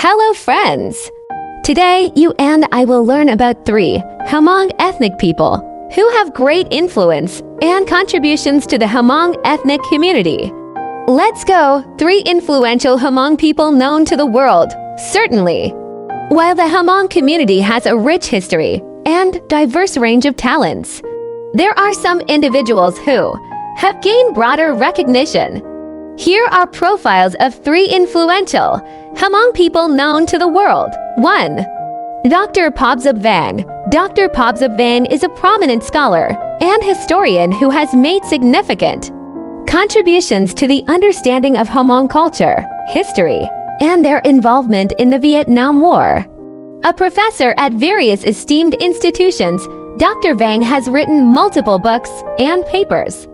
Hello friends! Today, you and I will learn about 3 Hmong ethnic people who have great influence and contributions to the Hmong ethnic community. Let's go! 3 influential Hmong people known to the world, certainly. While the Hmong community has a rich history and diverse range of talents, there are some individuals who have gained broader recognition. Here are profiles of 3 influential Hmong people known to the world. 1. Dr. Pobzeb Vang. Dr. Pobzeb Vang is a prominent scholar and historian who has made significant contributions to the understanding of Hmong culture, history, and their involvement in the Vietnam War. A professor at various esteemed institutions, Dr. Vang has written multiple books and papers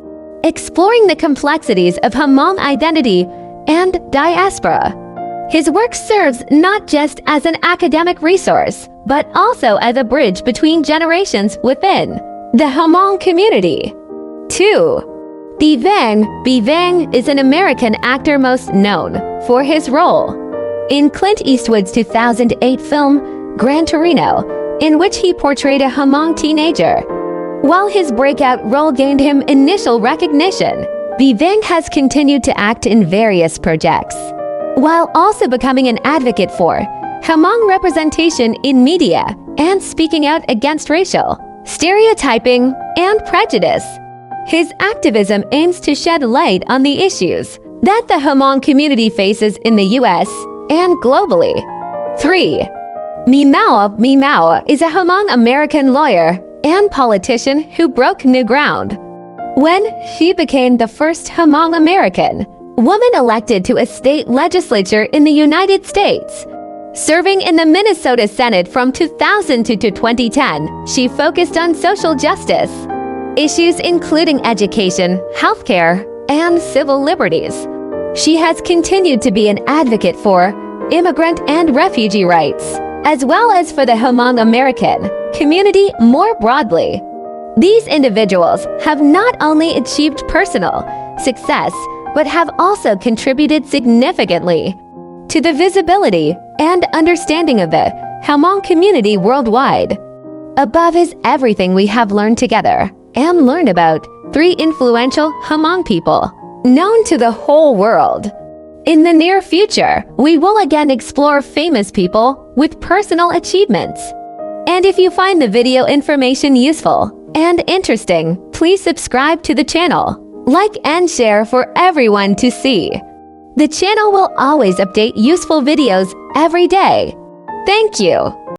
exploring the complexities of Hmong identity and diaspora. His work serves not just as an academic resource, but also as a bridge between generations within the Hmong community. 2. Bee Vang. Bee Vang is an American actor most known for his role in Clint Eastwood's 2008 film, Gran Torino, in which he portrayed a Hmong teenager. While his breakout role gained him initial recognition, Bee Vang has continued to act in various projects, while also becoming an advocate for Hmong representation in media and speaking out against racial stereotyping and prejudice. His activism aims to shed light on the issues that the Hmong community faces in the US and globally. 3. Meemaw. Meemaw is a Hmong American lawyer and politician who broke new ground when she became the first Hmong American woman elected to a state legislature in the United States. Serving in the Minnesota Senate from 2000 to 2010, she focused on social justice issues including education, healthcare, and civil liberties. She has continued to be an advocate for immigrant and refugee rights, as well as for the Hmong American community more broadly. These individuals have not only achieved personal success, but have also contributed significantly to the visibility and understanding of the Hmong community worldwide. Above is everything we have learned together and learned about 3 influential Hmong people known to the whole world. In the near future, we will again explore famous people with personal achievements. And if you find the video information useful and interesting, please subscribe to the channel, like and share for everyone to see. The channel will always update useful videos every day. Thank you.